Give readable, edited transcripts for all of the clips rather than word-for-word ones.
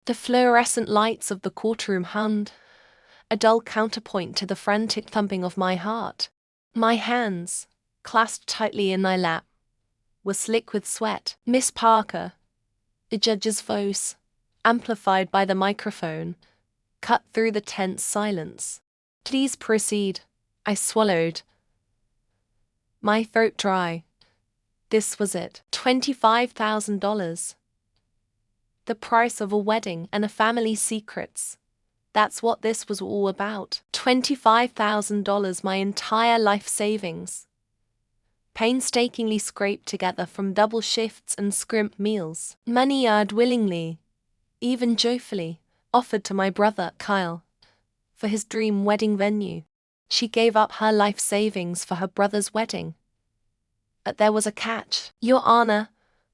The fluorescent lights of the courtroom hummed, a dull counterpoint to the frantic thumping of my heart. My hands, clasped tightly in my lap, were slick with sweat. "Miss Parker," the judge's voice, amplified by the microphone, cut through the tense silence. "Please proceed." I swallowed, my throat dry. This was it. $25,000. The price of a wedding and a family's secrets. That's what this was all about. $25,000, my entire life savings. Painstakingly scraped together from double shifts and scrimp meals. Money I'd willingly, even joyfully, offered to my brother, Kyle, for his dream wedding venue. She gave up her life savings for her brother's wedding. But there was a catch. "Your Honor,"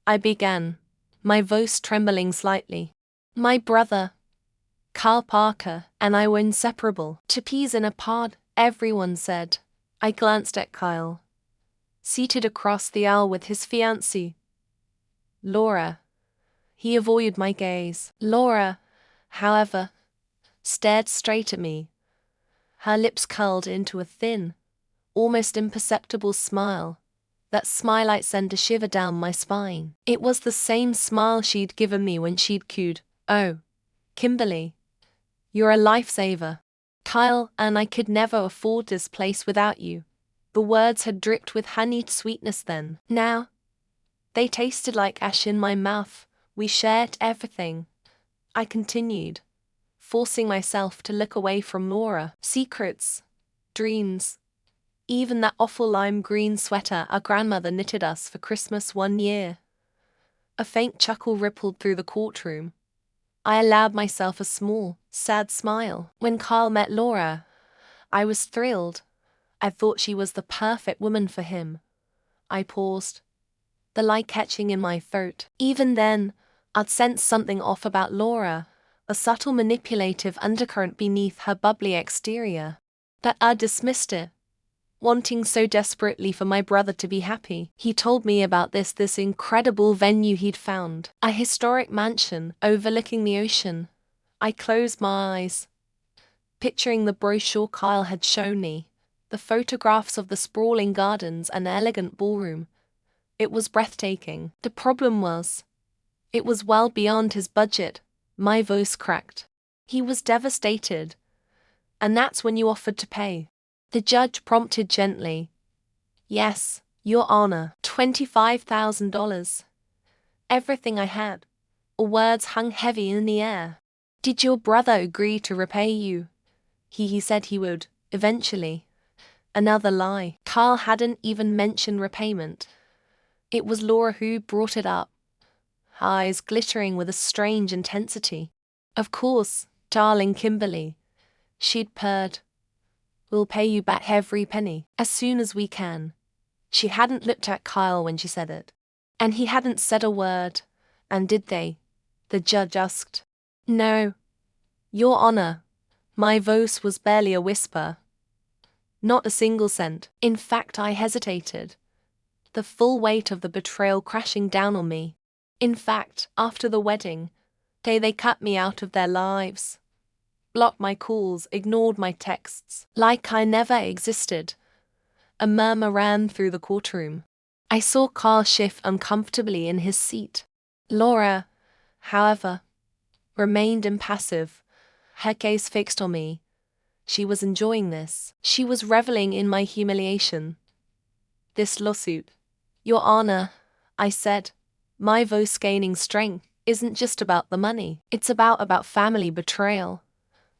I began, my voice trembling slightly. "My brother, Kyle Parker, and I were inseparable. 2 peas in a pod," everyone said. I glanced at Kyle, seated across the aisle with his fiancée, Laura. He avoided my gaze. Laura, however, stared straight at me, her lips curled into a thin, almost imperceptible smile. That smile I'd send a shiver down my spine. It was the same smile she'd given me when she'd cooed, "Oh, Kimberly, you're a lifesaver. Kyle and I could never afford this place without you." The words had dripped with honeyed sweetness then. Now, they tasted like ash in my mouth. "We shared everything," I continued, forcing myself to look away from Laura. "Secrets, dreams, even that awful lime green sweater our grandmother knitted us for Christmas one year." A faint chuckle rippled through the courtroom. I allowed myself a small, sad smile. When Kyle met Laura, I was thrilled. I thought she was the perfect woman for him. I paused, the light catching in my throat. Even then, I'd sensed something off about Laura, a subtle manipulative undercurrent beneath her bubbly exterior. But I dismissed it, wanting so desperately for my brother to be happy. He told me about this incredible venue he'd found, a historic mansion overlooking the ocean. I closed my eyes, picturing the brochure Kyle had shown me, the photographs of the sprawling gardens and elegant ballroom. It was breathtaking. The problem was, it was well beyond his budget. My voice cracked. He was devastated. "And that's when you offered to pay?" The judge prompted gently. "Yes, Your Honor, $25,000. Everything I had." All words hung heavy in the air. "Did your brother agree to repay you?" He said he would, eventually." Another lie. Kyle hadn't even mentioned repayment. It was Laura who brought it up, her eyes glittering with a strange intensity. "Of course, darling Kimberly," she'd purred. "We'll pay you back every penny, as soon as we can." She hadn't looked at Kyle when she said it. And he hadn't said a word. "And did they?" the judge asked. "No, Your Honor." My voice was barely a whisper. "Not a single cent." In fact, I hesitated, the full weight of the betrayal crashing down on me. In fact, after the wedding, they cut me out of their lives, blocked my calls, ignored my texts, like I never existed. A murmur ran through the courtroom. I saw Kyle shift uncomfortably in his seat. Laura, however, remained impassive, her gaze fixed on me. She was enjoying this. She was reveling in my humiliation. "This lawsuit, Your Honor," I said, my voice gaining strength, "isn't just about the money. It's about family betrayal.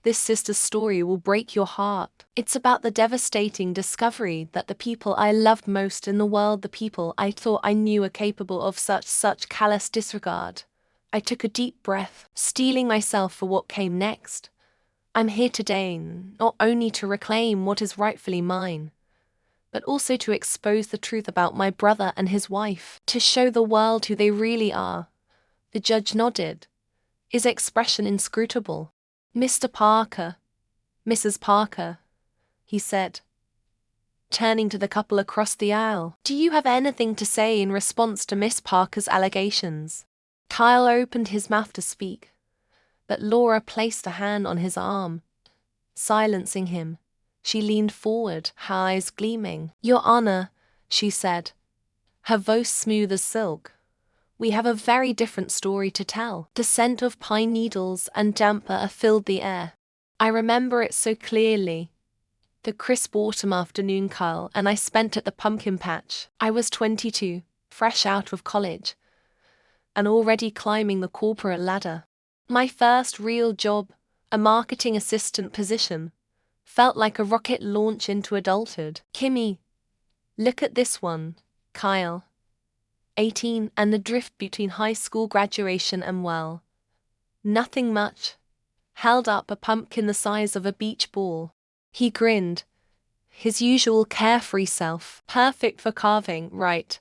This sister's story will break your heart. It's about the devastating discovery that the people I loved most in the world, the people I thought I knew, are capable of such callous disregard." I took a deep breath, steeling myself for what came next. I'm here today not only to reclaim what is rightfully mine, but also to expose the truth about my brother and his wife, to show the world who they really are. The judge nodded, his expression inscrutable. "Mr. Parker, Mrs. Parker," he said, turning to the couple across the aisle. "Do you have anything to say in response to Miss Parker's allegations?" Kyle opened his mouth to speak, but Laura placed a hand on his arm, silencing him. She leaned forward, her eyes gleaming. "Your Honor," she said, her voice smooth as silk. "We have a very different story to tell." The scent of pine needles and damp earth filled the air. I remember it so clearly. The crisp autumn afternoon Kyle and I spent at the pumpkin patch. I was 22, fresh out of college, and already climbing the corporate ladder. My first real job, a marketing assistant position, felt like a rocket launch into adulthood. "Kimmy, look at this one." Kyle, 18, and the drift between high school graduation and well, nothing much, held up a pumpkin the size of a beach ball. He grinned, his usual carefree self. "Perfect for carving, right?"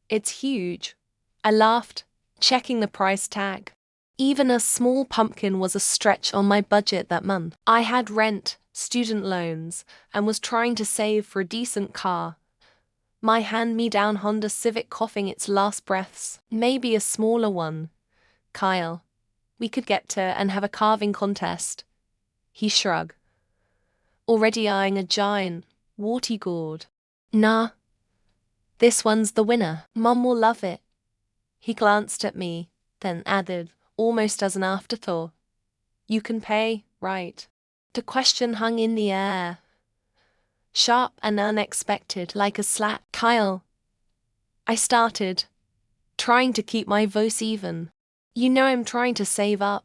"It's huge." I laughed, checking the price tag. Even a small pumpkin was a stretch on my budget that month. I had rent, student loans, and was trying to save for a decent car. My hand-me-down Honda Civic coughing its last breaths. "Maybe a smaller one, Kyle. We could get to and have a carving contest." He shrugged, already eyeing a giant, warty gourd. "Nah, this one's the winner. Mom will love it." He glanced at me, then added, almost as an afterthought, "You can pay, right?" The question hung in the air, sharp and unexpected, like a slap. "Kyle," I started, trying to keep my voice even. "You know I'm trying to save up."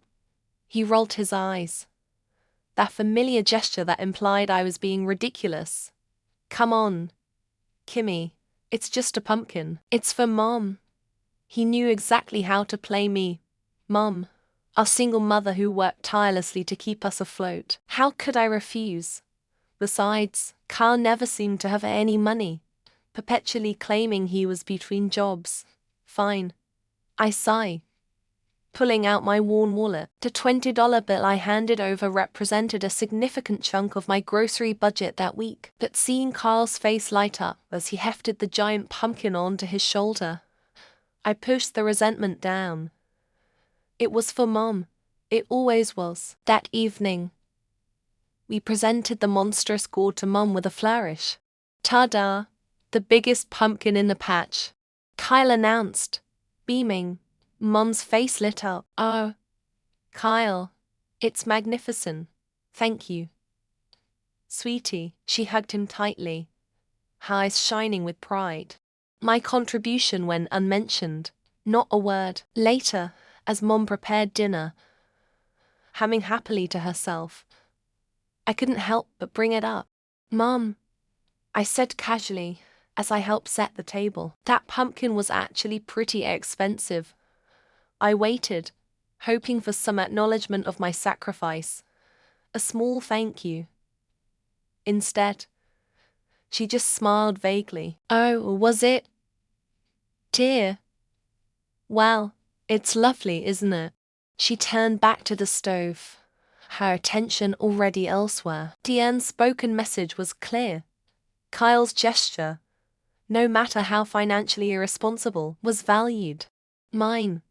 He rolled his eyes, that familiar gesture that implied I was being ridiculous. "Come on, Kimmy, it's just a pumpkin. It's for Mom." He knew exactly how to play me. Mom, our single mother who worked tirelessly to keep us afloat. How could I refuse? Besides, Carl never seemed to have any money, perpetually claiming he was between jobs. "Fine," I sighed, pulling out my worn wallet. The $20 bill I handed over represented a significant chunk of my grocery budget that week. But seeing Carl's face light up as he hefted the giant pumpkin onto his shoulder, I pushed the resentment down. It was for Mom. It always was. That evening, we presented the monstrous gourd to Mom with a flourish. "Ta-da! The biggest pumpkin in the patch," Kyle announced, beaming. Mom's face lit up. "Oh, Kyle, it's magnificent. Thank you, sweetie." She hugged him tightly, her eyes shining with pride. My contribution went unmentioned, not a word. Later, as Mom prepared dinner, humming happily to herself, I couldn't help but bring it up. "Mom," I said casually, as I helped set the table, "that pumpkin was actually pretty expensive." I waited, hoping for some acknowledgement of my sacrifice, a small thank you. Instead, she just smiled vaguely. "Oh, was it? Dear. Well, it's lovely, isn't it?" She turned back to the stove, her attention already elsewhere. The unspoken message was clear. Kyle's gesture, no matter how financially irresponsible, was valued. Mine,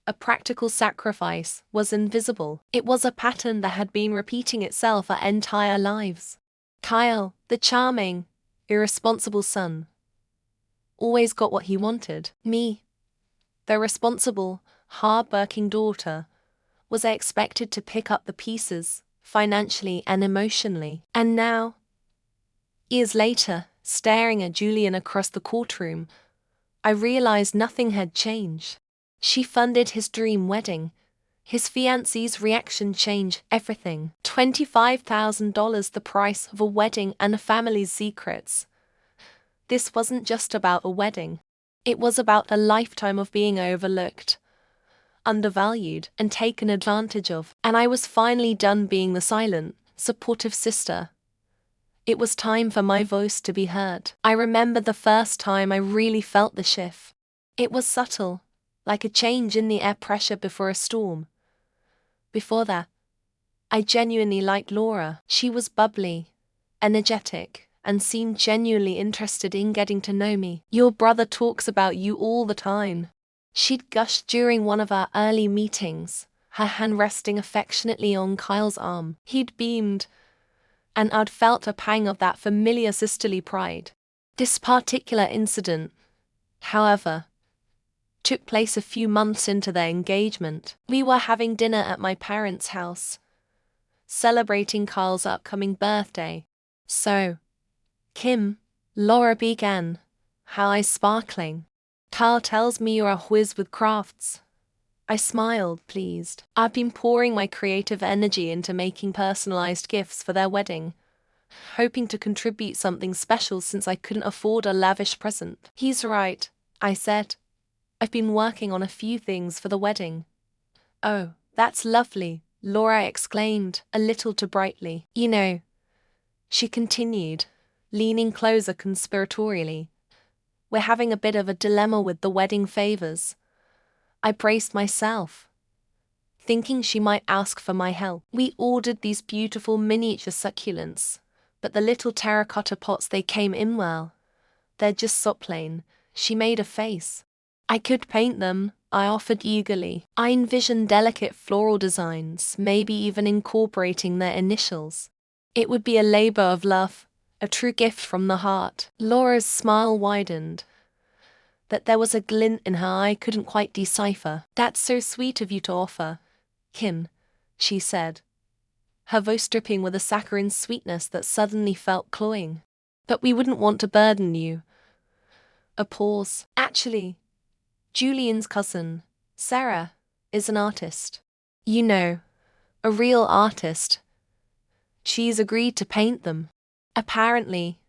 a practical sacrifice, was invisible. It was a pattern that had been repeating itself our entire lives. Kyle, the charming, irresponsible son, always got what he wanted. Me, the responsible, hard-working daughter, was expected to pick up the pieces, financially and emotionally. And now, years later, staring at Julian across the courtroom, I realized nothing had changed. She funded his dream wedding. His fiancée's reaction changed everything. $25,000, the price of a wedding and a family's secrets. This wasn't just about a wedding. It was about a lifetime of being overlooked, undervalued, and taken advantage of. And I was finally done being the silent, supportive sister. It was time for my voice to be heard. I remember the first time I really felt the shift. It was subtle, like a change in the air pressure before a storm. Before that, I genuinely liked Laura. She was bubbly, energetic, and seemed genuinely interested in getting to know me. "Your brother talks about you all the time," she'd gushed during one of our early meetings. her hand resting affectionately on Kyle's arm. He'd beamed, and I'd felt a pang of that familiar sisterly pride. This particular incident, however, took place a few months into their engagement. We were having dinner at my parents' house, celebrating Kyle's upcoming birthday. "So, Kim," Laura began, her eyes sparkling, "Kyle tells me you're a whiz with crafts." I smiled, pleased. I've been pouring my creative energy into making personalized gifts for their wedding, hoping to contribute something special since I couldn't afford a lavish present. "He's right," I said. "I've been working on a few things for the wedding." "Oh, that's lovely," Laura exclaimed, a little too brightly. "You know," she continued, leaning closer conspiratorially, "we're having a bit of a dilemma with the wedding favors." I braced myself, thinking she might ask for my help. "We ordered these beautiful miniature succulents, but the little terracotta pots they came in, well, they're just so plain." She made a face. "I could paint them," I offered eagerly. "I envisioned delicate floral designs, maybe even incorporating their initials. It would be a labor of love, a true gift from the heart." Laura's smile widened, but there was a glint in her eye I couldn't quite decipher. "That's so sweet of you to offer, Kim," she said, her voice dripping with a saccharine sweetness that suddenly felt cloying. "But we wouldn't want to burden you." A pause. "Actually, Julian's cousin, Sarah, is an artist. You know, a real artist. She's agreed to paint them. Apparently,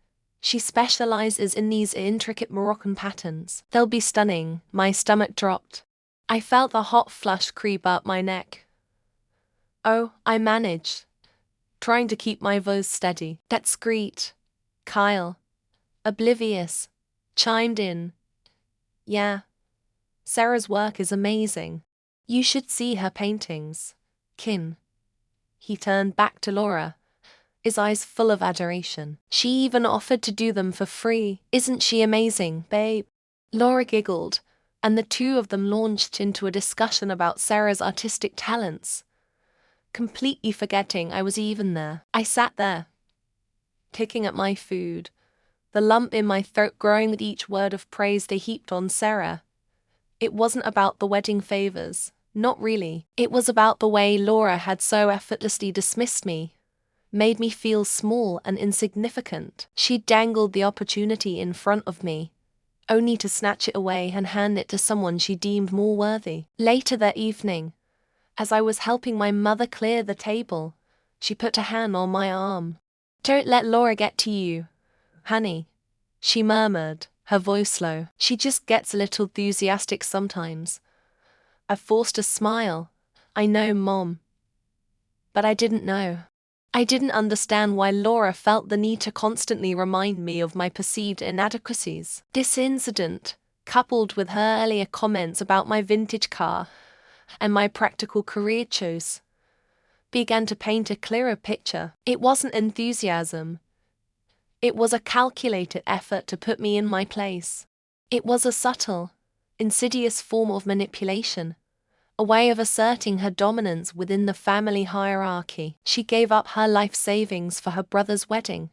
she specializes in these intricate Moroccan patterns. They'll be stunning." My stomach dropped. I felt the hot flush creep up my neck. "Oh," I managed, trying to keep my voice steady. "That's great." Kyle, oblivious, chimed in. "Yeah, Sarah's work is amazing. You should see her paintings, Kim." He turned back to Laura, his eyes full of adoration. "She even offered to do them for free. Isn't she amazing, babe?" Laura giggled, and the two of them launched into a discussion about Sarah's artistic talents, completely forgetting I was even there. I sat there, picking at my food, the lump in my throat growing with each word of praise they heaped on Sarah. It wasn't about the wedding favors, not really. It was about the way Laura had so effortlessly dismissed me, made me feel small and insignificant. She dangled the opportunity in front of me, only to snatch it away and hand it to someone she deemed more worthy. Later that evening, as I was helping my mother clear the table, she put a hand on my arm. "Don't let Laura get to you, honey," she murmured, her voice low. "She just gets a little enthusiastic sometimes." I forced a smile. "I know, Mom." But I didn't know. I didn't understand why Laura felt the need to constantly remind me of my perceived inadequacies. This incident, coupled with her earlier comments about my vintage car and my practical career choice, began to paint a clearer picture. It wasn't enthusiasm. It was a calculated effort to put me in my place. It was a subtle, insidious form of manipulation, a way of asserting her dominance within the family hierarchy. She gave up her life savings for her brother's wedding.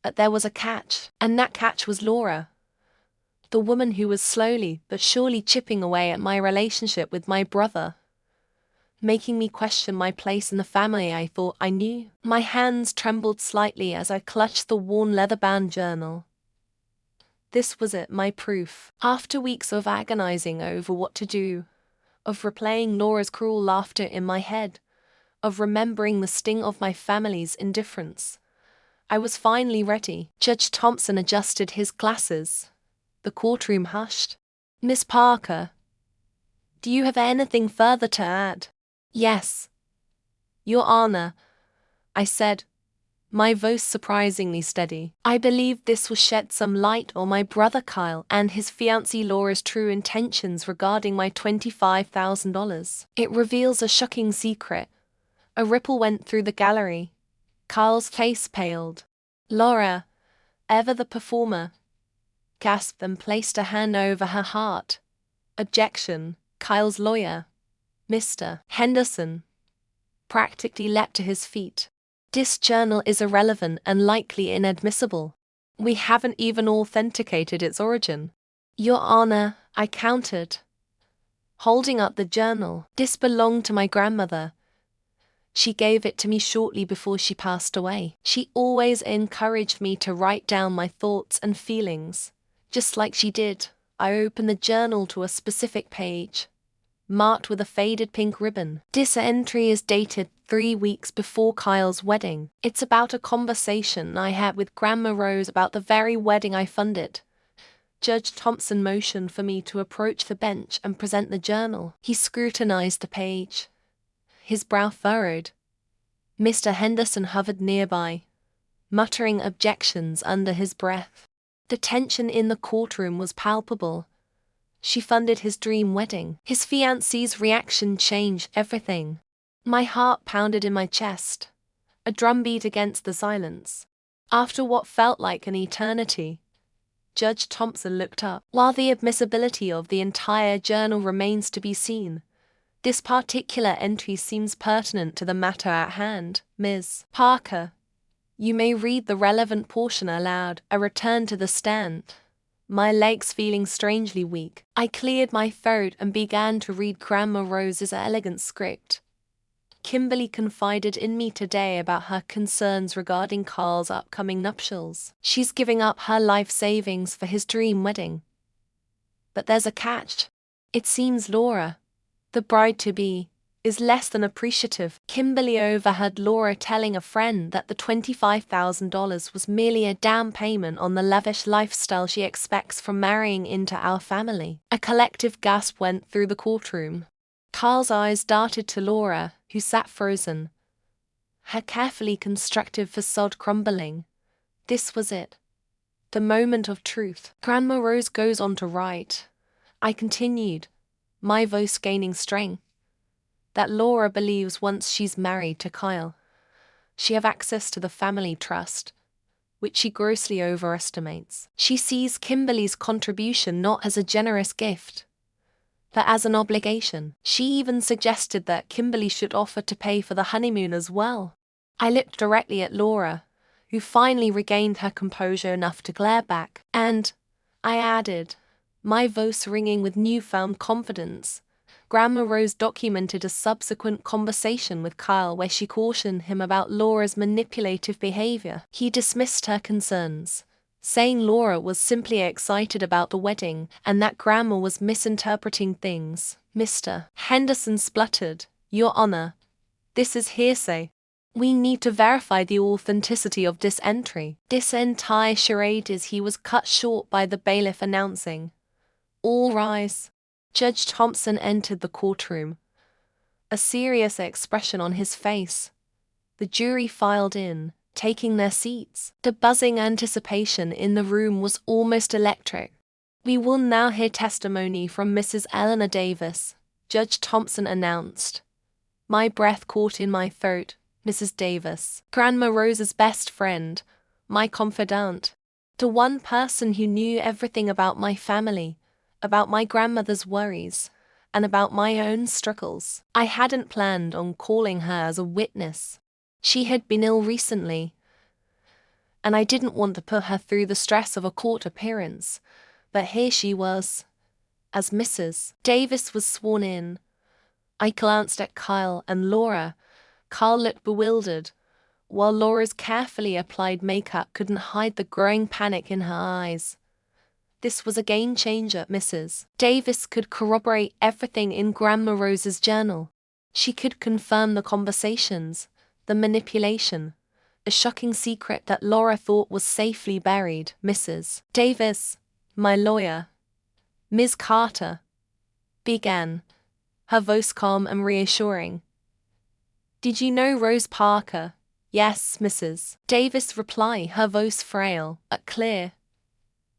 But there was a catch, and that catch was Laura, the woman who was slowly but surely chipping away at my relationship with my brother, making me question my place in the family I thought I knew. My hands trembled slightly as I clutched the worn leather-bound journal. This was it, my proof. After weeks of agonizing over what to do, of replaying Laura's cruel laughter in my head, of remembering the sting of my family's indifference, I was finally ready. Judge Thompson adjusted his glasses. The courtroom hushed. "Miss Parker, do you have anything further to add?" "Yes, Your Honor," I said, my voice surprisingly steady. "I believe this will shed some light on my brother Kyle and his fiancée Laura's true intentions regarding my $25,000. It reveals a shocking secret." A ripple went through the gallery. Kyle's face paled. Laura, ever the performer, gasped and placed a hand over her heart. "Objection, Kyle's lawyer." Mr. Henderson practically leapt to his feet. This journal is irrelevant and likely inadmissible. We haven't even authenticated its origin. Your Honor, I countered, holding up the journal. This belonged to my grandmother. She gave it to me shortly before she passed away. She always encouraged me to write down my thoughts and feelings. Just like she did, I opened the journal to a specific page, marked with a faded pink ribbon. This entry is dated 3 weeks before Kyle's wedding. It's about a conversation I had with Grandma Rose about the very wedding I funded. Judge Thompson motioned for me to approach the bench and present the journal. He scrutinized the page, his brow furrowed. Mr. Henderson hovered nearby, muttering objections under his breath. The tension in the courtroom was palpable. She funded his dream wedding. His fiancée's reaction changed everything. My heart pounded in my chest, a drumbeat against the silence. After what felt like an eternity, Judge Thompson looked up. While the admissibility of the entire journal remains to be seen, this particular entry seems pertinent to the matter at hand. Ms. Parker, you may read the relevant portion aloud. I returned to the stand, my legs feeling strangely weak. I cleared my throat and began to read Grandma Rose's elegant script. Kimberly confided in me today about her concerns regarding Carl's upcoming nuptials. She's giving up her life savings for his dream wedding. But there's a catch. It seems Laura, the bride-to-be, is less than appreciative. Kimberly overheard Laura telling a friend that the $25,000 was merely a down payment on the lavish lifestyle she expects from marrying into our family. A collective gasp went through the courtroom. Carl's eyes darted to Laura, who sat frozen, her carefully constructed facade crumbling. This was it. The moment of truth. Grandma Rose goes on to write, I continued, my voice gaining strength, that Laura believes once she's married to Kyle, she have access to the family trust, which she grossly overestimates. She sees Kimberly's contribution not as a generous gift, but as an obligation. She even suggested that Kimberly should offer to pay for the honeymoon as well. I looked directly at Laura, who finally regained her composure enough to glare back, and, I added, my voice ringing with newfound confidence, Grandma Rose documented a subsequent conversation with Kyle where she cautioned him about Laura's manipulative behavior. He dismissed her concerns, saying Laura was simply excited about the wedding and that Grandma was misinterpreting things. Mr. Henderson spluttered, Your Honor, this is hearsay. We need to verify the authenticity of this entry. This entire charade is he was cut short by the bailiff announcing, All rise. Judge Thompson entered the courtroom, a serious expression on his face. The jury filed in, taking their seats. The buzzing anticipation in the room was almost electric. We will now hear testimony from Mrs. Eleanor Davis, Judge Thompson announced. My breath caught in my throat. Mrs. Davis, Grandma Rose's best friend, my confidant, the one person who knew everything about my family, about my grandmother's worries, and about my own struggles. I hadn't planned on calling her as a witness. She had been ill recently, and I didn't want to put her through the stress of a court appearance, but here she was. As Mrs. Davis was sworn in, I glanced at Kyle and Laura. Kyle looked bewildered, while Laura's carefully applied makeup couldn't hide the growing panic in her eyes. This was a game-changer. Mrs. Davis could corroborate everything in Grandma Rose's journal. She could confirm the conversations, the manipulation, a shocking secret that Laura thought was safely buried. Mrs. Davis, my lawyer, Ms. Carter, began, her voice calm and reassuring. Did you know Rose Parker? Yes, Mrs. Davis replied, her voice frail, but clear.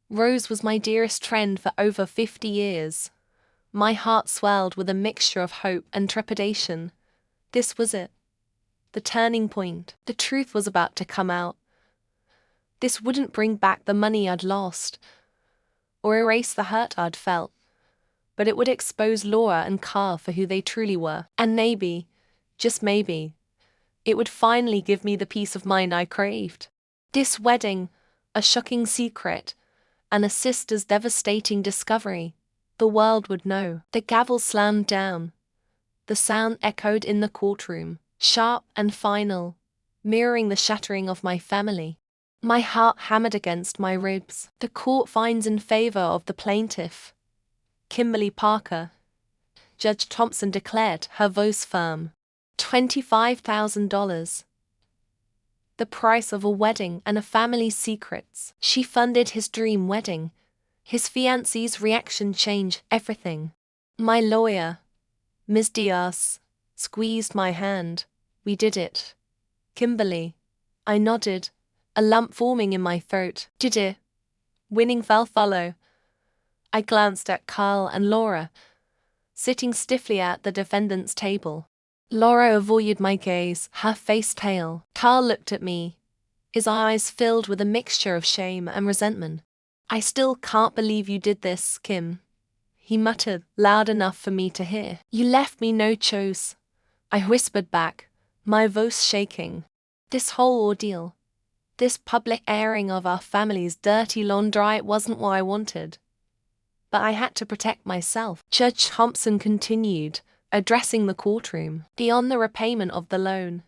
Rose was my dearest friend for over 50 years. My heart swelled with a mixture of hope and trepidation. This was it. The turning point. The truth was about to come out. This wouldn't bring back the money I'd lost, or erase the hurt I'd felt, but it would expose Laura and Carl for who they truly were. And maybe, just maybe, it would finally give me the peace of mind I craved. This wedding, a shocking secret, and a sister's devastating discovery, the world would know. The gavel slammed down. The sound echoed in the courtroom, sharp and final, mirroring the shattering of my family. My heart hammered against my ribs. The court finds in favor of the plaintiff, Kimberly Parker. Judge Thompson declared, her voice firm. $25,000. The price of a wedding and a family's secrets. She funded his dream wedding. His fiancée's reaction changed everything. My lawyer, Ms. Diaz, squeezed my hand. We did it. Kimberly. I nodded, a lump forming in my throat. Did it? Winning fell follow. I glanced at Carl and Laura, sitting stiffly at the defendant's table. Laura avoided my gaze, her face pale. Carl looked at me, his eyes filled with a mixture of shame and resentment. I still can't believe you did this, Kim, he muttered, loud enough for me to hear. You left me no choice, I whispered back, my voice shaking. This whole ordeal, this public airing of our family's dirty laundry, wasn't what I wanted. But I had to protect myself. Judge Thompson continued, addressing the courtroom. Beyond the repayment of the loan,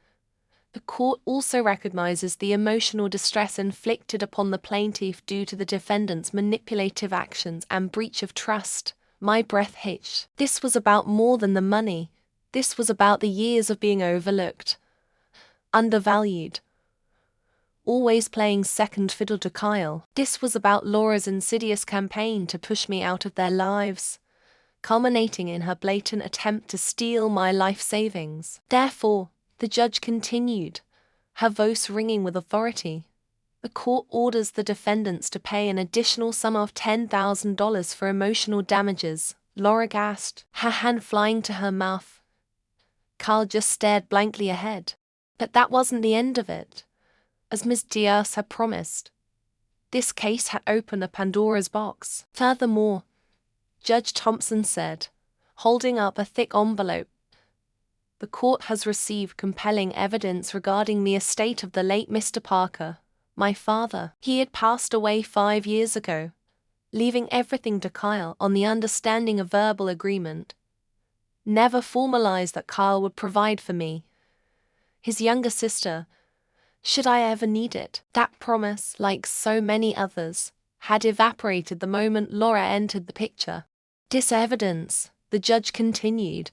the court also recognizes the emotional distress inflicted upon the plaintiff due to the defendant's manipulative actions and breach of trust. My breath hitched. This was about more than the money. This was about the years of being overlooked, undervalued, always playing second fiddle to Kyle. This was about Laura's insidious campaign to push me out of their lives, culminating in her blatant attempt to steal my life savings. Therefore, the judge continued, her voice ringing with authority. The court orders the defendants to pay an additional sum of $10,000 for emotional damages. Laura gasped, her hand flying to her mouth. Carl just stared blankly ahead. But that wasn't the end of it. As Ms. Diaz had promised, this case had opened a Pandora's box. Furthermore, Judge Thompson said, holding up a thick envelope, the court has received compelling evidence regarding the estate of the late Mr. Parker, my father. He had passed away 5 years ago, leaving everything to Kyle on the understanding of verbal agreement, never formalized, that Kyle would provide for me, his younger sister, should I ever need it. That promise, like so many others, had evaporated the moment Laura entered the picture. This evidence, the judge continued,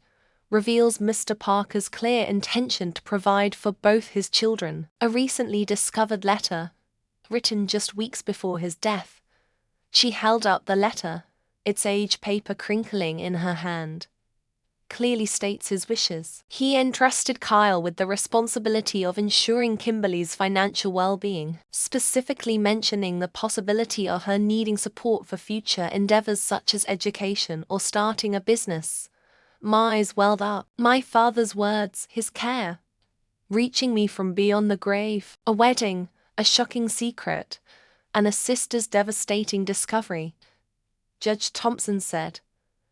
reveals Mr. Parker's clear intention to provide for both his children. A recently discovered letter, written just weeks before his death. She held up the letter, its aged paper crinkling in her hand, clearly states his wishes. He entrusted Kyle with the responsibility of ensuring Kimberly's financial well-being, specifically mentioning the possibility of her needing support for future endeavors such as education or starting a business. My eyes welled up. My father's words, his care, reaching me from beyond the grave. A wedding, a shocking secret, and a sister's devastating discovery, Judge Thompson said,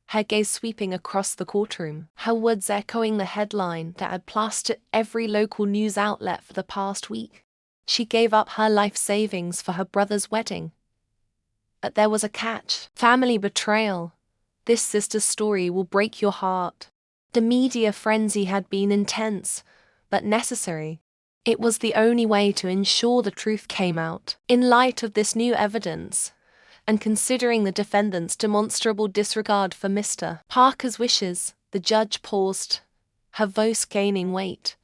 her gaze sweeping across the courtroom, her words echoing the headline that had plastered every local news outlet for the past week. She gave up her life savings for her brother's wedding. But there was a catch. Family betrayal. This sister's story will break your heart. The media frenzy had been intense, but necessary. It was the only way to ensure the truth came out. In light of this new evidence, and considering the defendant's demonstrable disregard for Mr. Parker's wishes, the judge paused, her voice gaining weight.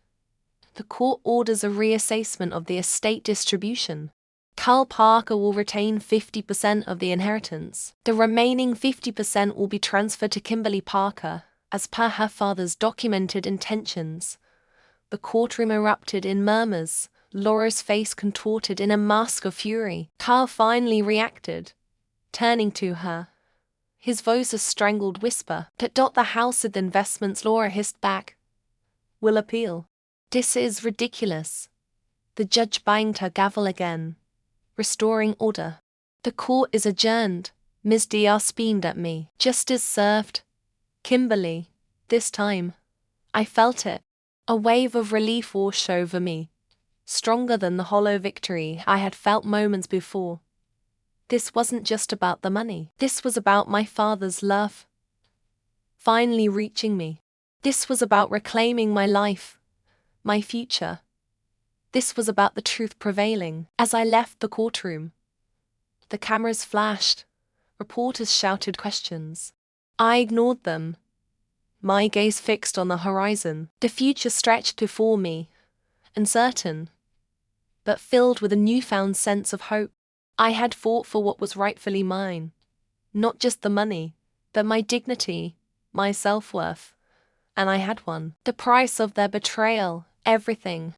The court orders a reassessment of the estate distribution. Kyle Parker will retain 50% of the inheritance. The remaining 50% will be transferred to Kimberly Parker, as per her father's documented intentions. The courtroom erupted in murmurs, Laura's face contorted in a mask of fury. Kyle finally reacted, turning to her, his voice a strangled whisper. The house of investments, Laura hissed back, will appeal. This is ridiculous. The judge banged her gavel again, restoring order. The court is adjourned. Ms. Diaz beamed at me. Justice served. Kimberly. This time. I felt it. A wave of relief washed over me, stronger than the hollow victory I had felt moments before. This wasn't just about the money. This was about my father's love finally reaching me. This was about reclaiming my life, my future. This was about the truth prevailing. As I left the courtroom, the cameras flashed, reporters shouted questions. I ignored them, my gaze fixed on the horizon. The future stretched before me, uncertain, but filled with a newfound sense of hope. I had fought for what was rightfully mine, not just the money, but my dignity, my self-worth, and I had won. The price of their betrayal, everything.